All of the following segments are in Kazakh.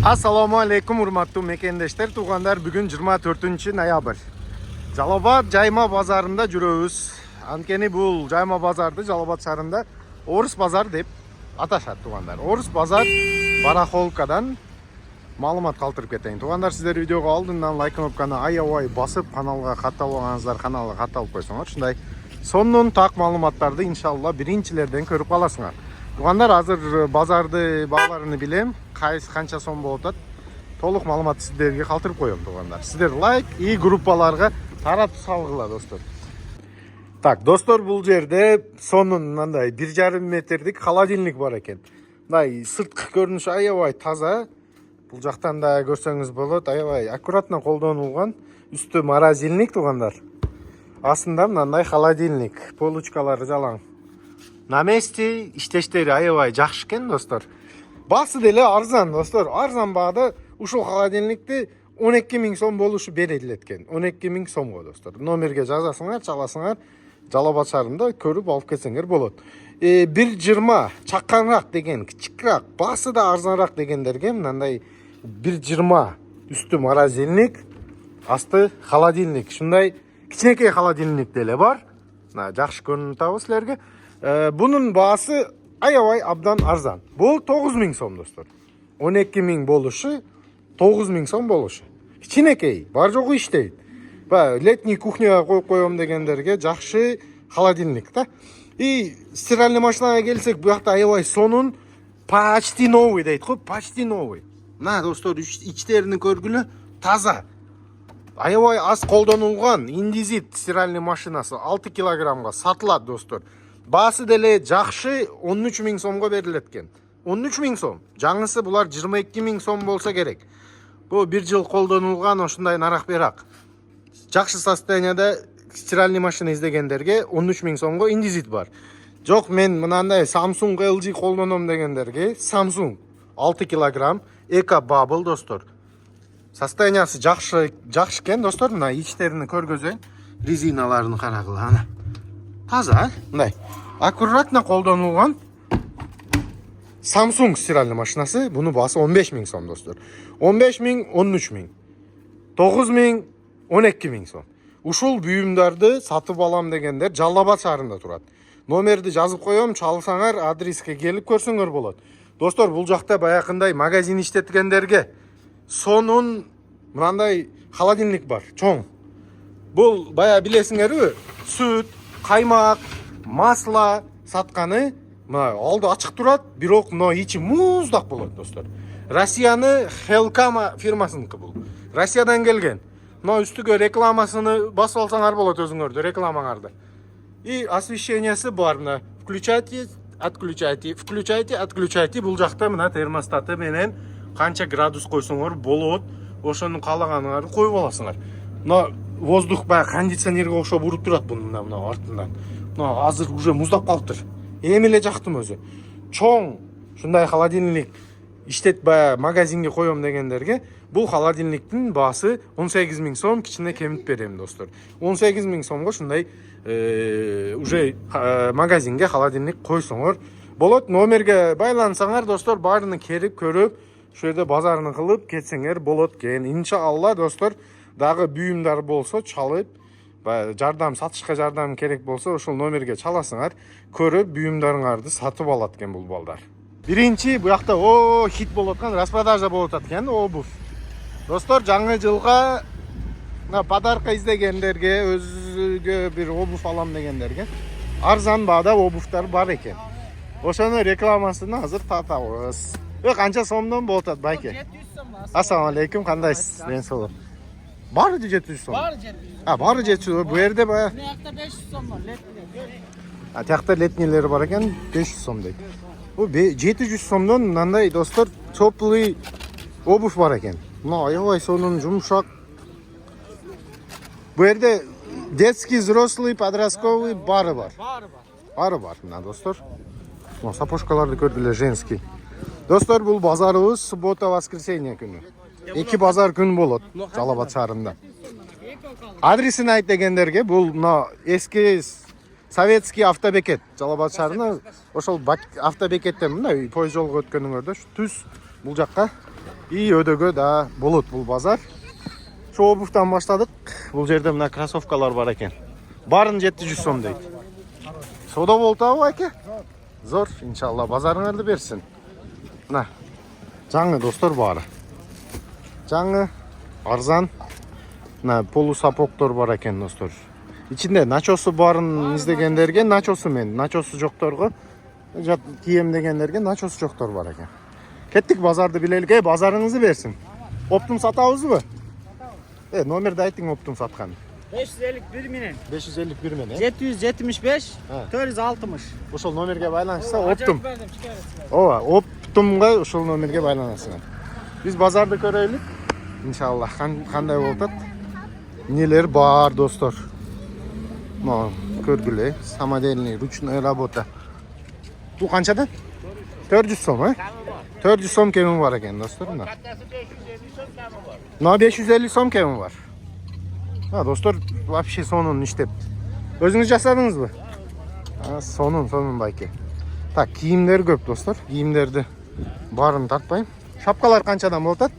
Assalamu alaikum урматтуу мекендештер, туугандар. Бүгүн 24 ноябрь. Жалал-Абад жайма базарында жүрөбүз. Анткени бул жайма базарды Жалал-Абад шаарында Орус базар деп аташат, туугандар. Орус базар барахолкадан маалымат калтырып кетейин. Туугандар, сиздер видеого алдындан лайк кнопканы аябай басып, каналга катталбагансыздар, каналга катталып койсоңор, ушундай сонун так маалыматтарды иншалла биринчилерден көрүп каласыңар. Туугандар, азыр базарды бааларын билем, канча сом болуп атат. Толук маалыматты сиздерге калтырып коём, туугандар. Сиздер лайк и группаларга таратып салгыла, достор. Так, достор, бул жерде сонун мындай 1,5 метрдик холодильник бар экен. Мындай сырткы көрүнүшү аябай таза. Бул жактан да көрсөңүз болот, аябай аккуратно колдонулган. Үстү морозильник, туугандар. Астында мындай холодильник, полочкалары жалаң. На месте, иштештери аябай жакшы экен, достор. Басы деле арзан, достор. Арзан баада ушул холодильникти 12 000 сом болушу берилет экен. 12 000 сомго, достор. Номерге жазасыңар, чаласыңар, Жалал-Абад шаарында көрүп алып кетсеңер болот. 1,20 чакканраак деген, кичикирээк, басы да арзаныраак дегендерге мындай 1,20 үстү морозильник, асты холодильник. Ушундай кичинекей холодильник деле бар. Жакшы көрүнүп атабы силерге. Бунун баасы аябай абдан арзан. Бул 9 000 сом, достор. 12 000 болушу, 9 000 сом болушу. Кичинекей, бар жогу иштейт. Летний кухняга коюп коем дегендерге жакшы холодильник да. И стиральный машинага келсек, бу жакта аябай сонун, почти новый дейт го, почти новый. Мына, достор, ичтерини көргүлө, таза. Аябай аз колдонулган индизит стиральный машинасы 6 килограммга сатылат, достор. Баасы деле жакшы 13 000 сомго берилет экен. 13 000 сом. Жаңысы булар 22 000 сом болса керек. Бу 1 жыл колдонулган, ошундай нарак-берак. Жакшы состоянияда стиральный машина издегендерге 13 000 сомго индизит бар. Жок, мен мынандай Samsung LG колдоном дегендерге Samsung 6 килограмм Eco Bubble, достор. Состояниясы жакшы экен, достор. Мына ичтерини көргөзөйүн. Резиналарын карагыла, ана. Таза, мындай аккуратно колдонулган Samsung стиральный машинасы. Буну баасы 15 000 сом, достор. 15 000, 13 000, 9 000, 12 000 сом. Ушул буюмдарды сатып алам дегендер Жалал-Абад шаарында турат. Номерди жазып коем, чалсаңар адреске келип көрсөңөр болот. Достор, бул жакта баягындай магазин иштеткендерге сонун мындай холодильник бар, чоң. Бул бая билесиңерби, сүт, каймак, масло сатканы, мына алды ачык турат, бирок мына ичи муздак болот, достор. Россияны Хелкама фирмасыныкы бул. Россиядан келген. Мына үстүгө рекламасыны басып алсаңар болот өзүңөрдө, рекламаңарды. И освещениясы бар, мына включайте, отключайте, включайте, отключайте. Бул жакта мына термостаты менен канча градус койсоңор болот, ошону каалаганыңарды коюп аласыңар. Мына воздух кондиционерге окшоп уруп турат мына артынан. Мына азыр уже муздап калыптыр. Эми эле жактым өзү. Чоң ушундай холодильник иштет магазинге коем дегендерге бул холодильниктин баасы 18 000 сом, кичине кемит берем, достор. 18 000 сомго ушундай уже магазинге холодильник койсоңор болот. Номерге байлансаңар, достор, баарыны келип көрүп, ошол жерде базарын кылып кетсеңер болот экен. Иншалла, достор, дагы буюмдар болсо чалып, жардам, сатышка жардам керек болсо ошол номерге чаласыңар, көрүп буюмдарыңарды сатып алат экен бул балдар. Биринчи бу жакта хит болуп аткан, распродажа болуп атат экен, обувь. Достор, жаңы жылга подарка издегендерге, өзгө бир обувь алам дегендерге арзан баада обувьтар бар экен. Ошону рекламасын азыр татабыз. Канча сомдон болуп атат, байке? 700 сом. Ассаламу алейкум, кандайсыз? Мен соло. Бары 700 сом. Бары 700. Бары 700. Бу жерде бая. Буякта 500 сом бар, летний. Тиякта летнийлери бар экен, 500 сом дейт. Бу 700 сомдон мындай, достор, теплый обувь бар экен. Мына аябай сонун жумшак. Бу жерде детский, взрослый, подростковый бары бар. Бары бар, мына, достор. Мына сапожкаларды көрдүлөр, женский. Достор, бул базарыбыз суббота, воскресенье күнү. 2 базар күн болот Жалал-Абад шаарында. Адресин айт дегендерге, бул мына эски советский автобекет Жалал-Абад шаарында. Ошол автобекеттен мына пойыз жолго өткөнүңөрдө түз бул жакка үй өдөгө да болот бул базар. Şu obuftan başladık. Bu жерде мына кроссовкалар бар екен. Барын 700 сом дейт. Сода болду абы аке? Зор, иншалла базарыңарды берсин. Мына жаңы достор бары. Жаңы, арзан. Мына полу сапоктор бар екен достор. İçinde начосу барын издегендерге начосу мен, начосу жокторго кием дегендерге начосу жоктор бар екен. Кеттик базарды билелик. Базарыңызды берсин. Оптум сатабызбы? Номерді айттың оптум саткан. 551 менен. 551 менен. 775 460. Ошол номерге байланышса оптум. Ооба, оптумга ошол номерге байланасың. Биз базарды көрөлүк. Иншалла кандай болуп атат. Нелер бар достор. Мына көргүлө, самодельный ручная работа. Бул канчадан? 400 сом, 400 сом кемим бар екен достор. Мына 550 сом кемим бар. Достор, вообще сонун иштеп. Өзүңүз жасадыңызбы? Сонун байке. Так, кийимдер көп достор. Кийимдерди барын тартпайм. Шапкалар канчадан болот?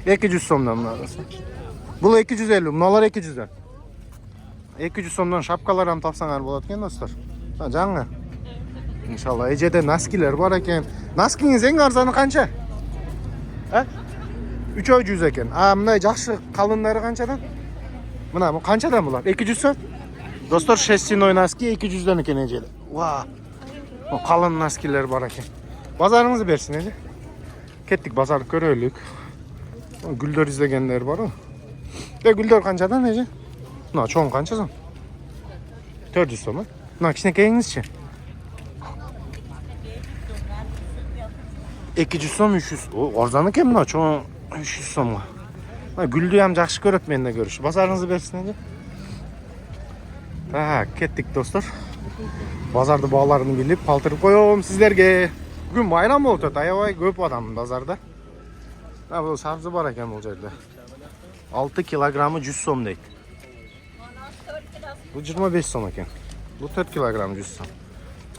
200 сомдон мынасы. Бул 250, мыналар 200дөн. 200 сомдон шапкалардан тапсаңар болот экен достор. Жаңы. Иншалла, эжеде носкилер бар екен. Носкиңиз эң арзаны канча? 300 екен. Мындай жакшы калындары канчадан? Мына канчадан булар? 200 сом. Достор, шерстяной носки 200дөн екен эжеде. Ва! Калын носкилер бар екен. Базарыңызды берсин эже. Кеттик базарды көрөлүк. Гүлдөр издегендер бар. Гүлдөр канчадан эже? Мына чоң канча сом? 400 сом. Мына кичинекейиңизчи? 200 сом 300. Арзан экен мына чоң 300 сомго. Гүлдү ham жакшы көрөт менде көрүш. Базарыңызды берсин эже. Так, кеттик достор. Базарды бааларын билип, калтырып коём сиздерге. Бүгүн майрам болуп атат, аябай көп адам базарда. Бул сабзы бар екен бул жерде. 6 килограммы 100 сом дейт. Бул 25 сом екен. Бул 4 килограмм 100 сом.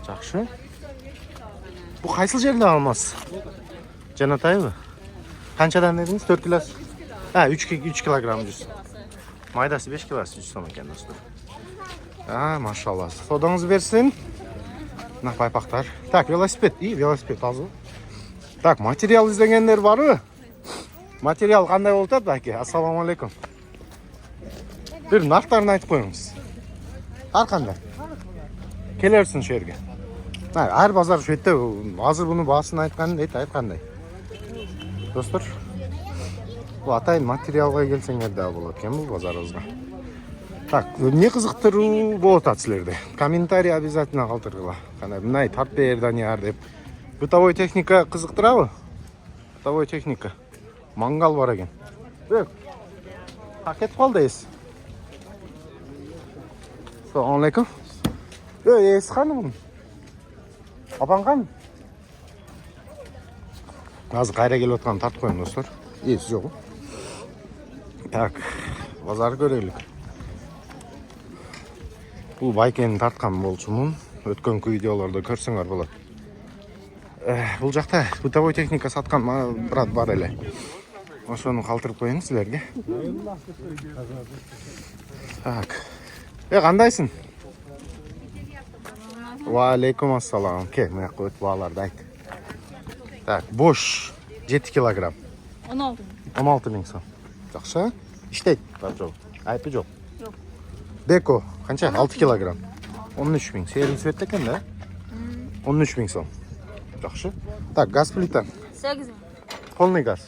Жакшы. Бул кайсыл жерде алмаз? Жанатайбы? Канчадан дедиңиз? 4 килос. 3 килограмм 100. Майдасы 5 килос 100 сом екен достор. Машалла. Содаңыз берсин. Мына пайпактар. Так, велосипед. Велосипед азыр. Так, материал издегендер барбы? Материал кандай болуп атат аке? Ассаламу алейкум. Бир нарктарын айтып коюңуз. Ар кандай? Келерсиң шу жерге. Ар базар шу жерде азыр буну баасын айткан дейт, айткандай. Достор, бул атайын материалга келсеңер да болот экен бул базарыбызга. Так, эмне кызыктыруу болуп атат силерде? Комментарий обязательно калтыргыла. Кандай мындай тартып бер Данияр деп. Бытовой техника кызыктырабы? Бытовой техника. Мангал бар екен. Кетип калдыңыз. Ассаламу алейкум. Эс ханым. Апаң кан? Азыр кайра келип атканын тартып коеюн достор. Эси жок. Так, базар көрөлүк. Бул байкени тарткан болчумун. Өткөнкү видеолордо көрсөңөр болот. Бул жакта бытовой техника саткан брат бар эле. Ошону калтырып коеюн силерге. Так. Кандайсың? Ва алейкум ассалам. Мына жака өтүп аларды айт. Так, бош 7 килограмм. 16 миң сом. Жакшы. Иштейт, жок. Айпы жок. Жок. Беко канча? 6 килограмм. 13 миң. Сервис цвет экен да? 13 миң сом. Жакшы. Так, газ плита. 8 миң. Полный газ.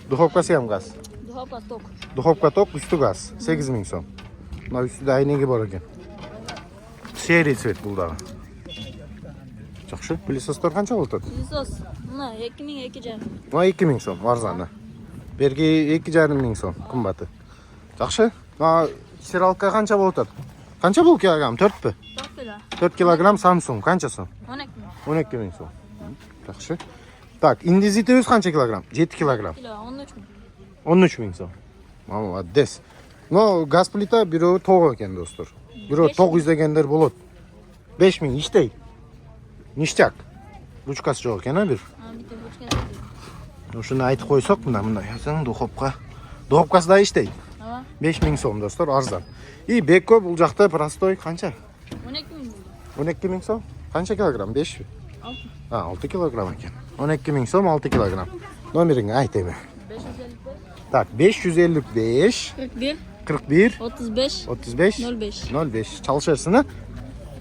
Духовкасы ham газ. Духовка ток. Духовка ток, үстү газ. 8 миң сом. Мына үстүдө айнеги бар экен. Серый цвет бул дагы. Жакшы. Пылесостор канча болот? Пылесос. Мына 2 миң 2,5. Мына 2 миң сом арзаны. Берги 2,5 миң сом кымбаты. Жакшы. Мына стиралка канча болот? Канча бул килограмм? 4пү? 4 килограмм Samsung канча сом? 12 миң. 12 миң сом. Жакшы. Так, индизитебиз канча килограмм? 7 килограмм. 13 миң. 13 миң сом. Молодец. Но газ плита бирөө тог экен достор. Бирөө тог издегендер болот. 5 миң иштейт. Ништяк. Ручкасы жок экен, бир. Ушуну айтып койсок, мындай жазсаң духовка. Духовкасы да иштейт. Ага. 5000 сом достор, арзан. И бекко бул жакта простой канча? 12 миң. 12000 сом. Канча килограмм? 5? 6. 6 килограмм экен. 12000 сом 6 килограмм. Номериңи айт эми. 555. Так, 555 41. 41 35. 35 05. 05. Чалышасың, а?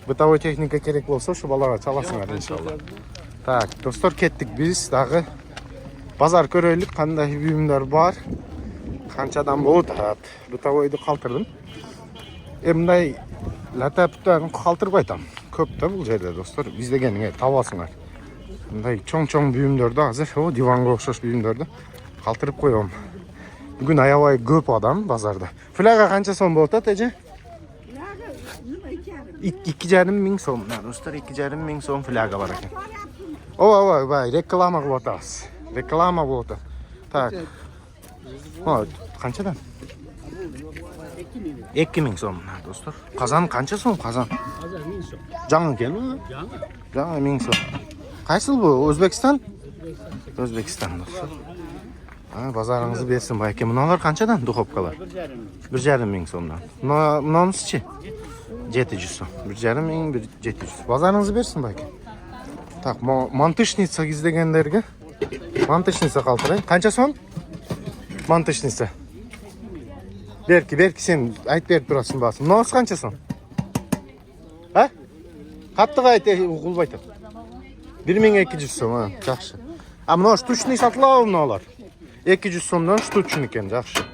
Бытовой техника керек болсо, ушу балага чаласыңар иншалла. Так, достор, кеттик биз дагы. Базар көрөйлүк, кандай буюмдар бар. Канчадан болот атат. Бытовойду калтырдым. Мындай латаптарын калтырбай атам. Көп да бул жерде достор. Издегениңе табасыңар. Мындай чоң-чоң буюмдарды азыр, диванга окшош буюмдарды калтырып коем. Бүгүн аябай көп адам базарда. Фляга канча сом болот а, эже? 2,5 миң сом. Достор, 2,5 миң сом фляга бар экен. Ооба, реклама кылып атабыз. Реклама болот. Так. Канчадан? 2000 сом, достор. Казан канча сом, казан? Жаңы экен, жаңы 1000 сом. Кайсыл бу? Өзбекстан? Өзбекстан, достор. Базарыңызды берсин байке. Мыналар канчадан духовкалар? 1,5 миң сомдан. Мынанысы 700 сом. 1,5 миң, 700. Базарыңызды берсин байке. Так, мантышница издегендерге. Мантышница калтырайын. Канча сом? Мантышница. Берки сен айт берип турасың баасын. Мынасы канча сом? А? Каттык айт, угулбай тур. 1200 сом, жакшы. Мына штучный сатылабы мыналар? 200 сомдан штучный экен, жакшы.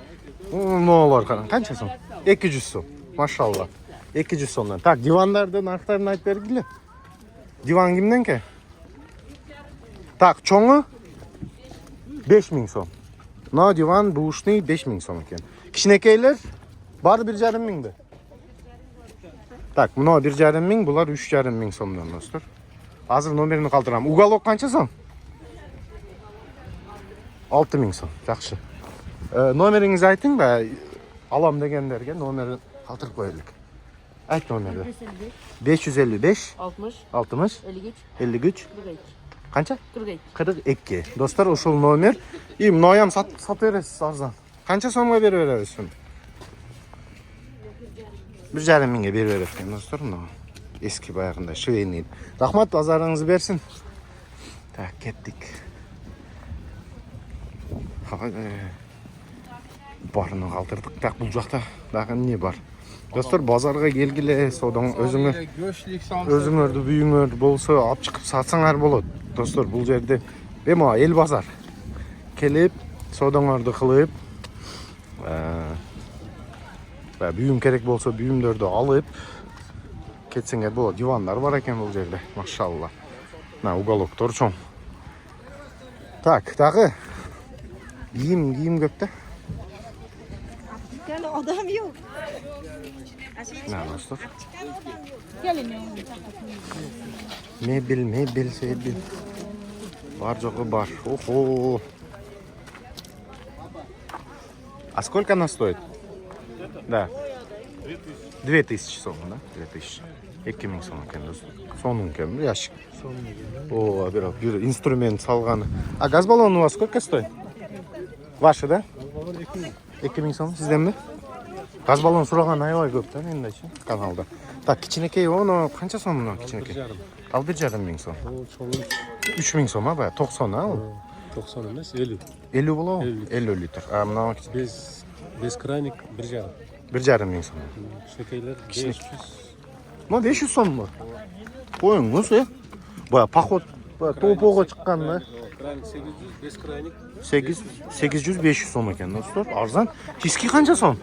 Мыналар канча сом? 200 сом. Машалла. 200 сомдан. Так, дивандарды нарктарын айтып бергиле. Диван кимденке? Так, чоңу 5000 сом. Мына диван бушный 5000 сом экен. Кичинекейлер бары 1,5 миңде. Так, мына 1,5 миң, булар 3,5 миң сомдон, достор. Азыр номерин калтырам. Уголок канча сом? 6000 сом. Жакшы. Номериңизди айтың ба? Алам дегендерге номерин калтырып коелук. Айт номерди. 555 60. 60 53. 53 42. канча? 42. 42. Достор, ушул номер. И мынаям сат бересиз арзан. Канча сомго берип беребиз муну? 1,5 миңге берип берет экен, достор, мына. Эски баягындай швейный. Рахмат, базарыңызды берсин. Так, кеттик. Барыны калтырдык. Так, бул жакта дагы эмне бар? Достор, базарга келгиле, содан өзүңөрдү бүйүңөр болсо алып чыгып сатсаңар болот. Достор, бул жерде эми эл базар. Келип, содаңарды кылып, бүйүм керек болсо бүйүмдөрдү алып кетсеңер болот. Дивандар бар экен бул жерде, машалла. Мына уголоктор чоң. Так, дагы кийим көп да. Adam yok. Мына достор. Gelin. Мебель, себел. Бар жогу бар. Охо. А сколько она стоит? Да. 2000 сом, да? 2000. 2000 сом экен, достор. Сонун экен, ящик. О, бир инструмент салганы. А газ баллон у вас сколько стоит? Ваши, да? 2000 сом, сизденби? Газ баллон сураган аябай көп да мендечи каналда. Так, кичинекей ону канча сом мына кичинекей? Ал 1,5 миң сом. 3000 сом, а бая 90, а ол? 90 емес, 50. 50 болобу? 50. 50 литр. А мына Без крайник 1,5. 1,5 миң сом. Шекейлер 500. Мына 500 сомбу? Коюңуз, Бая поход, топого чыккан да. Крайник 800, без крайник 800-500 сом экен, достор. Арзан. Диски канча сом?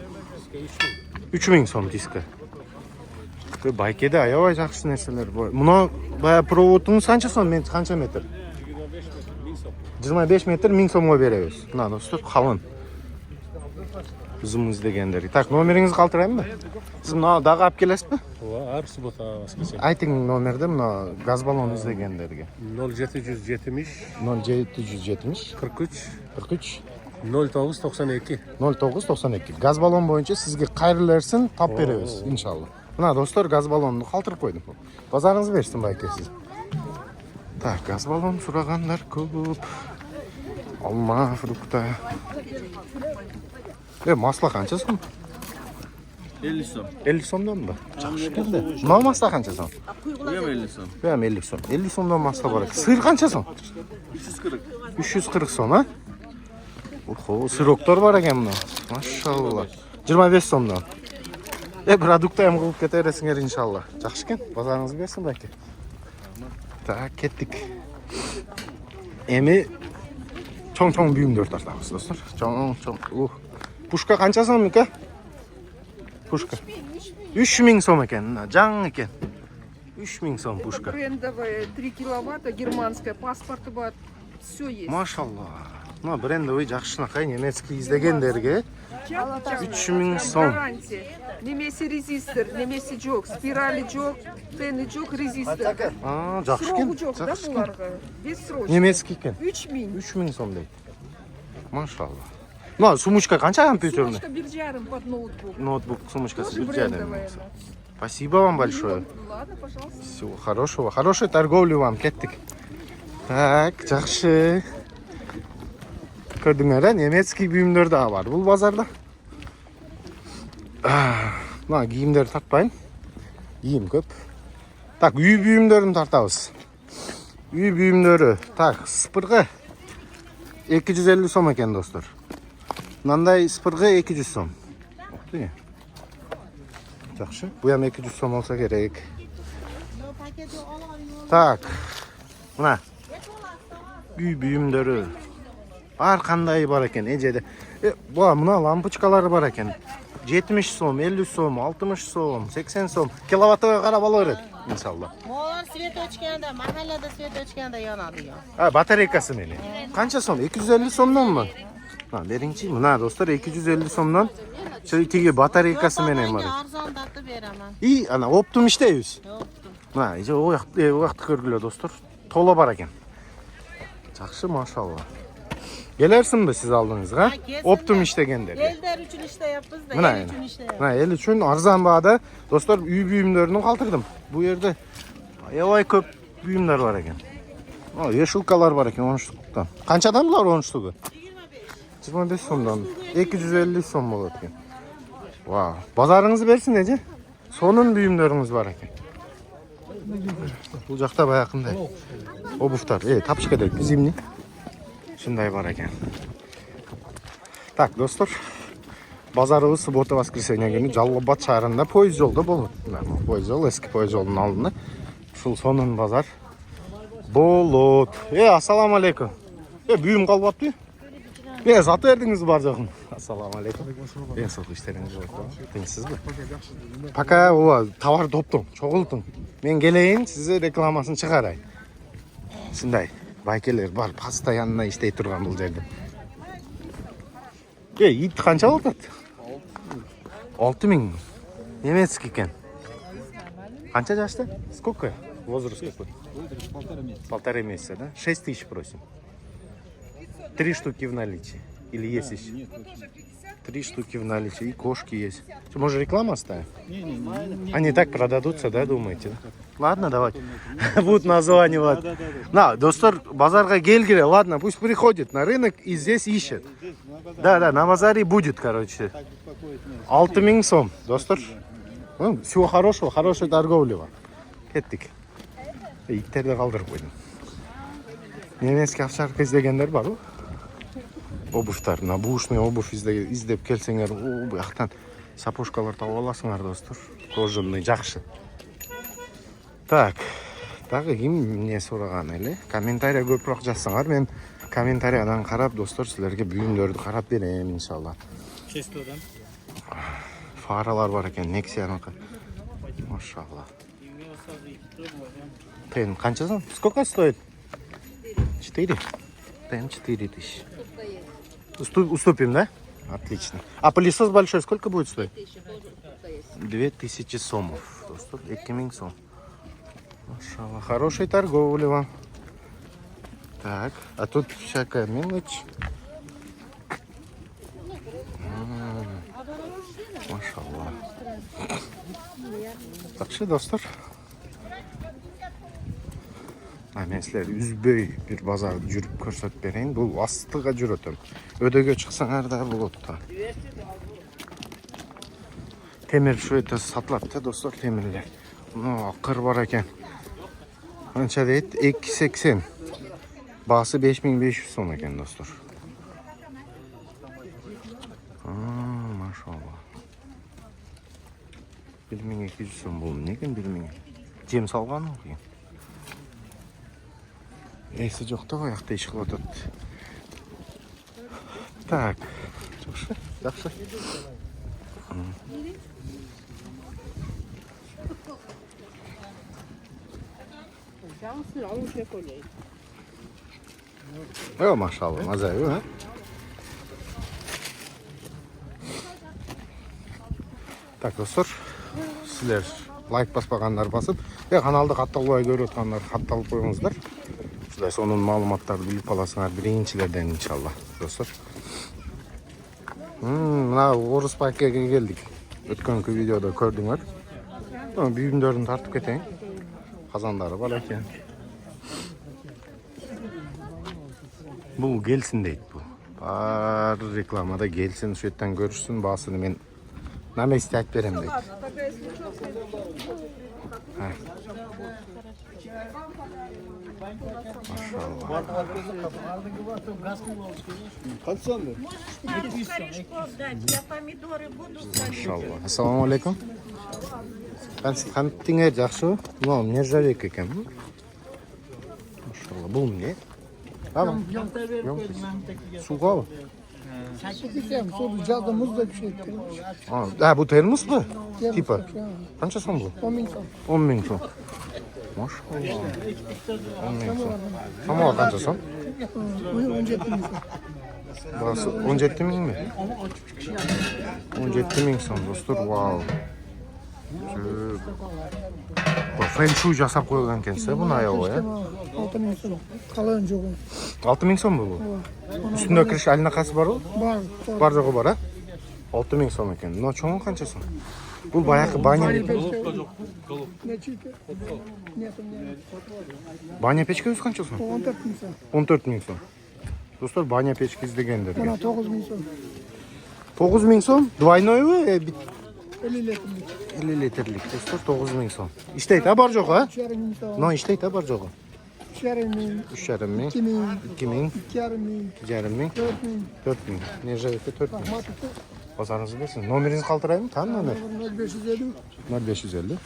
3000 сом диски. Байкеде аябай жакшы нерселер бар. Мына бая проводуңуз канча сом? Мен канча метр? 25 метр 1000 сомго беребиз. Мына достор, калын. Өзүм издегендер. Так, номериңизди калтырайынбы? Сиз мына дагы алып келесизби? Ооба, ар суббота воскресенье. Айтың номерди мына газ баллон издегендерге. 0770 0770 43 43 0992. 0992. Газ баллон боюнча сизге кайрылерсин тап беребиз, иншалла. Мына достор, газ баллонду калтырып койдум. Базарыңыз берсин байке сиз. Так, газ баллон сурагандар көп. Alma, frukta. Masla qancha so'm? 50 so'm. 50 so'mdan mı? Yaxshi keldi. Nima masla qancha so'm? Bu ham 50 so'm. Bu ham 50 so'm. 50 so'mdan masla bor ekan. Sir qancha so'm? 340. 340 so'm, ha? Oho, siroklar bor ekan bunda. Maşallah. 25 so'mdan. Produktni ham qilib ketaverasizlar inshaalloh. Yaxshi ekan. Bozoringiz bersin aka. Tak, ketdik. Emi cho'ng-cho'ng buyumlar tortamiz do'stlar. Cho'ng-cho'ng. Pushka qancha so'm aka? Pushka. 3000 so'm ekan. Jang ekan. 3000 so'm pushka. Брендовая, 3 киловатта, германская, паспорты бар, все есть. Maşallah. Mına brendовый жақшынақай немецкий іздегендерге 3000 so'm. Гарантия. Немесе резистор, немесе жоқ, спирали жоқ, пені жоқ, резистор. Жақсы екен. Сроғы жоқ, да, бұларға? Бессрочный. Немецкий екен. 3000. 3000 so'm дейді. Maşallah. Мына сумочка қанша компьютерный? Сумочка биржарым под ноутбук. Ноутбук сумочкасы Тоже бюджетная. брендовая. Спасибо вам большое. Ладно, пожалуйста. Всего хорошего. Хорошей торговли вам. Кеттік. Так, жақсы. Көрдіңдер, немецкий бұйымдар да бар бұл базарда. Мына киімдер тартпайын. Киім көп. Так, үй бұйымдарын тартабыз. Үй бұйымдары. Так, сыпырғы 250 сом екен достар. Мынандай сыпырғы 200 сом. Жақсы. Бұл ham 200 сом olsa керек. Так. Мына үй бұйымдары. Бар қандай бар екен, ежеде. Мына лампочкалары бар екен. 70 сом, 50 сом, 60 сом, 80 сом. Киловаттыға қарап алар еді, иншалла. Олар свет өчкенде, махаллада свет өчкенде янады. Батарейкасы мені. Қанша сом? 250 сомнан мı? Беріңші, мына достар 250 сомнан. Теге батарейкасы менен бар. Арзандатты беремін. И ана оптум иштейбиз. Оптум. Мына, иже ояқты көргүлө достар. Тола бар екен. Жақсы, машалла. Келерсің сіз алдыңызға? Оптум иштегендер. Elder üçün işte yapız da, Мына el üçün işte yapız. Мына ел үшін арзан бағада достар үй бұйымдарын қалтырдым. Бұл жерде аябай көп бұйымдар бар екен. Ешілкалар бар екен 10 штуктан. Қаншадан бұлар 10 штугы? 25 сомдан. 250 сом болады екен. Вау. Базарыңызды берсін еже? Сонын бұйымдарыңыз бар екен. Бұл жақта баяқындай. Обуфтар. Тапшқа деді. Зимний. Шындай бар екен. Так, достар. Базарыбыз суббота воскресенье күні Жалал-Абад шаарында пойыз жолда болот. Пойыз жол, эски пойыз жолдун алдында. Ушул сонун базар болот. Ассаламу алейкум. Бүйүм калбапты? Сатып бердиңиз бар жокун? Ассаламу алейкум. Сол иштериңиз болот. Теңсизби? Пока товар топтум, чогултум. Мен келейин, сизе рекламасын чыгарайын. Ушундай байкелер бар, постоянно иштей турган бул жерде. Ит қанша болот? 6000. Немецкий екен. Қанша жашты? Сколько? Возраст какой? 1,5 месяца, да? 6000 просим. 3 штуки в наличии. Или есть еще? 3 штуки в наличии. И кошки есть. Что, может, реклама оставим? Они так продадутся, да, думаете? Да? Ладно, давайте. Будут названивать. На, достар, базарга гельгере, ладно, пусть приходит на рынок и здесь ищет. Да, на базаре будет, короче. 6000 сом, достар. Всего хорошего, хорошей торговли вам. Кеттик. Иттерди калдырып койдум. Немецкий овчарка издегендер бар го? Обувьтар, набушный обувь издеп келсеңер, буяктан сапожкалар таап аласыңар, достар. Кожаный, жакшы. Так, дагы ким эмне сураган эле? Комментарий көбүрөөк жазсаңар, мен комментариядан карап, достор, силерге буюмдөрдү карап берем, иншалла. Честодан. Фаралар бар экен, Nexia-ныкы. Машалла. Пен канча сом? Сколько стоит? 4. Пен 4000. Уступим, да? Отлично. А пылесос большой сколько будет стоить? 2000 сомов. Достор, 2000 сом. Машалла, хорошей торговли вам. Так, а тут всякая мелочь. Машалла. Так что, достар? мен силерге үзбөй бир базарды жүрүп көрсөтүп берейин. Бул астыга жүрөтөм. Өдөгө чыксаңар да болот да. Темир şu öte satılат да достор, темирлер. Мына кыр бар экен. Канча дейт? 280. Баасы 5500 сом экен достор. Машалла. 1200 сом бул эмне экен 1000? Жем салган экен. Эси жок да аякта иш кылып атат. Так. Жакшы, жакшы. Машалла, маза, ha? Так, достор, силер лайк баспагандар басып, каналды катталбай көрүп аткандар катталып коюңуздар. Ушундай сонун маалыматтарды билип аласыңар биринчилерден иншалла, достор. Мына орус пакеге келдик. Өткөнкү видеодо көрдүңөр. Бүйүмдөрүн тартып кетейин. Казандары бар экен. Бул келсин дейт бул. Бар рекламада келсин, şu yerden görürsün, basını men на месте айтып берем дейт. Машалла. Ассаламу алейкум. Кантиңер жакшыбы? Мына нержавейка экен. Машалла. Бул эмне? Сугабы? Bu termos mu? Tipa. Kaç son bu? 10 bin son. Maşallah. 10 bin son. Ama kaç son? 17 bin mi? 17 bin son dostlar. Wow. Feng Shui жасап koygan kendisi. Bu ne ya o ya? 6 bin son. Kalan çok. 6 bin son mu bu? Üstünde kiriş eline kası var o? Var. Бар жоғы бар, 6 bin сом екен. Мына чоңы қанша сом? Бұл баяғы баня баня печке өзі қанша сом? 14 bin son. 14 bin сом. Достар, баня печке іздегендер. Bana 9 bin son. 9 bin сом? Двойной ы? 50 litrelik. 50 litrelik. Достар, 9 bin сом. İşteydi ha бар жоғы, ha? 3,5 bin son. Мына işteydi ha бар жоғы? 3,5 bin. 3,5 bin. 2 bin. 2 bin. 2,5 bin. 2,5 bin. 4 bin. 4 bin. Nержавейка 4 bin. Rahmatlıkta. Bazarınızı versin. Номерinizi kaldırayım mı? Tamam номер. 0550. 0550.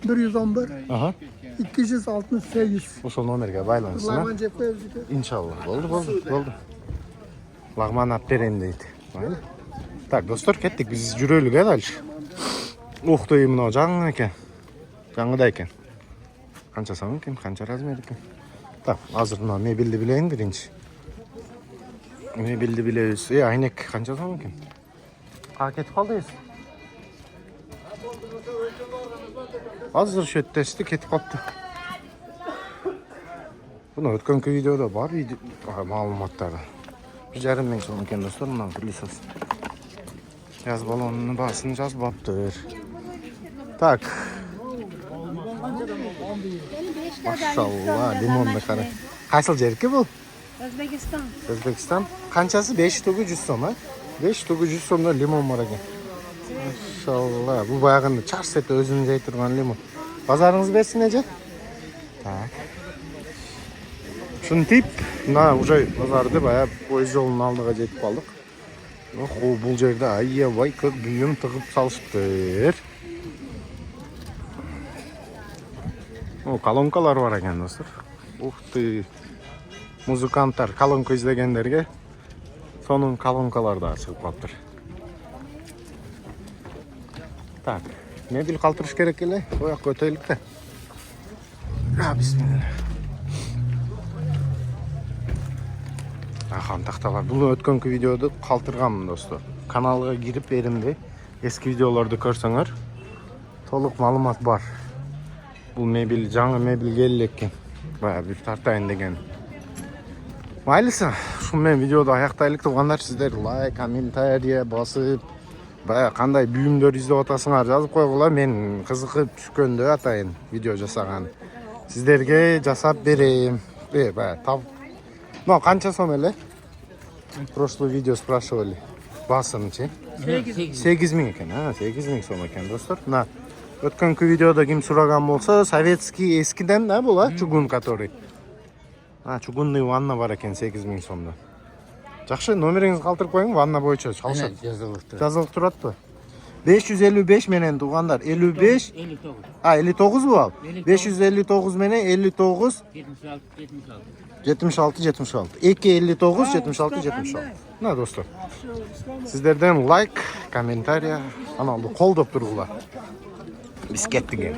111. Aha. 268. Ошол номерге байланысын, ha? Lağman cep koyuyoruz. İnşallah. Oldu. Lağman ap bereyim deydi. Aynen. Так, достор, кеттик. Биз жүрөлүк, дальше. Ух ты, мына жаңы экен. Жаңыда экен. Канча сом экен, канча размер экен. Так, азыр мына мебелди билейин биринчи. Мебелди билебиз. Айнек канча сом экен? Кетип калдыбыз. Азыр шөттести, кетип калыптыр. Буну өткөнкү видеодо бар маалыматтары. 1,5 миң сом экен, достор, мына пылесос. Gaz balonunun basını жазбаптыр. Так. Maşallah, limonlu kara. Kaçıl jerki bu? O'zbekiston. O'zbekiston. Qanchasi? 500 so'm, ha? 500 so'mda limon bor ekan. Maşallah, bu bayağında çars etdi özünü jey turgan limon. Bazaringiz bersin eje. Так. Шунтип, мына уже базарды баягы поезд жолунун алдыга жетип калдык. Бұл жерде аябай көп бұйым тығып салышыптыр. Колонкалар бар екен, достар. Ух ты. Музыканттар колонка издегендерге сонун колонкалар да чыгып калыптыр. Так, мебель калтырыш керек эле. Оякка өтөйлүк да. Бисмилла. Ахан тақталар. Бұл өткөнкү видеоду калтырганмын, достор. Каналга кирип беримди. Эски видеолорду көрсөңөр, толук маалымат бар. Бул мебель, жаңы мебель келе экен. Баягы бир тартайын деген. Майлысы, ушул менен видеоду аяктайлык. Туугандар, сиздер лайк, комментарий басып, баягы кандай бүйүмдөр издеп атасыңар жазып койгула. Мен кызыгып түшкөндө атайын видео жасаган. Sizlerge жасап берем. Там. Ну, канча сом эле? Прошлый видео спрашивали. Басынчы. 8.000 экен. 8.000 сом экен, достор. Мына өткөнкү видеодо ким сураган болсо, советский эскиден, да, бул, чугун который. Чугунный ванна бар экен 8.000 сомдо. Жакшы, номериңизди калтырып коюң, ванна боюнча чалышат. Жазылып туратпы? 555 менен туугандар, 55 59 бу ал. 559 менен 59 76 259 76 76. Мына достор. Сиздерден лайк, комментарий, аналды колдоп тургула. Биз кеттик.